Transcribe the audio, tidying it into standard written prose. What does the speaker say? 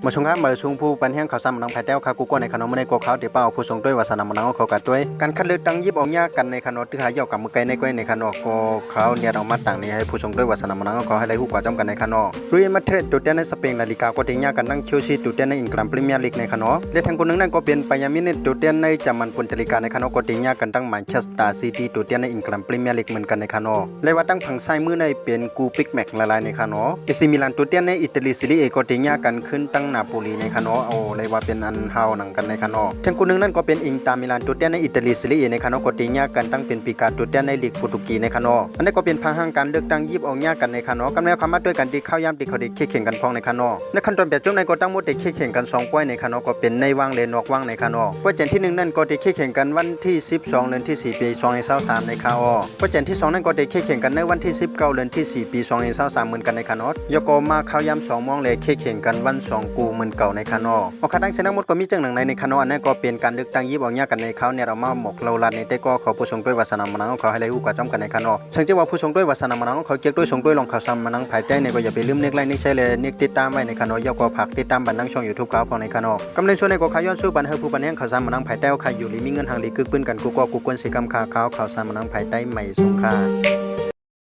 มาชงครับมาชงผู้ปันแห้งข่าวซ้ำนังไผ่แต้วคากูก้ในขนมในกเขาเดี๋ยวเป้าผู้ทรงด้วยวาสนามันนังเขากัดด้วยการคัดเลือกตั้งยิบออกยากกันในขนมที่หายอกกับมือไกลในก้อยในขนมก็เขาเนี่ยเอามาต่างนี้ให้ผู้ทรงด้วยวาสนามันนังเขาให้ได้หูกว่าจำกันในขนมรุ่ยมาเทรดตัวเต้นในสเปนลาลิกาก็ทิ้งยากกันตั้งเชลซีตัวเต้นในอังกฤษพรีเมียร์ลีกในขนมและทางคนนึงนั่นก็เป็นไปยามินตัวเต้นในจามันปุนจลิกาในขนมก็ทิ้งยากกันตั้งแมนเชสเตอร์ซิตี้ตัวเต้นในอังกฤษพรีเมียร์ลีกเหมือนกันในขนมและว่าตั้งฝั่งซ้ายมือในเป็นกูปิกแม็กละลายในขนมเอซิมิลานตัวเต้นในอิตาลีซีรีเอก็ทิ้งยากกันขึ้นตั้งนาโปลีในขนมเอาเลยว่าเป็นอันเฮาหนังกันในคานอทั้งคนนึงนั่นก็เป็นอิงตามิลานตัวเตี้ยในอิตาลีซีรีในคานอกติญากันตั้งเป็นปีกาตัวเตี้ยในลีกโปรตุเกสในคานออันนี้ก็เป็นพาหังการเลือกตั้งยิบออกยากกันในคานอกำแนวความมาด้วยกันที่เข้ายามที่เขาได้เข่งกันพองในคานอในขั้นตอนแบบจงในก็ตั้งหมดได้เข่งกัน2ป้อยในคานอก็เป็นในว่างเลนนอกว่างในคานอป้อยเจนที่1นั่นก็ได้เข่งกันวันที่12เดือนที่4ปี2023ในคาอป้อยเจนที่2นั่นก็ได้เข่งกันในวันที่19เดือนที่4ปี2023เหมือนกันในคานอยกมาเข้ายาม2มองเลยเข่งกันวัน2กูเหมือนเก่าในคานอคันทั้งเสนหมดก็มีจังหนังในคานออันนั้นก็เป็นการเลือกตั้งยิบออกยากกันในเขาเนี่ยเรามาหมกเราลันในแต่ก็ขอผู้ทรงด้วยวาสนามันนังเขาให้ได้หูกว่าจำกันในคานอซึ่งจะว่าผู้ทรงด้วยวาสนามันนังเขาเกี่ยวด้วยทรงด้วยลองข่าวซ้ำมันนังภายใต้ในก็อย่าไปลืมเน็กไลน์เน็กใช้เลยเน็กติดตามไว้ในคานอยก็ผักติดตามบันดังช่อง YouTube เขาของในคานอกำลังช่วยในก็ขย้อนสู้บันเฮผู้บันแห่งข่าวซ้ำมันนังภายใต้ใครอยู่ลีมีเงินทางลีกึกปืนกันกูก็กูควรสิกรรมข่าวข่าวซ้ำมันนังภายใต้ใหม่สงค่า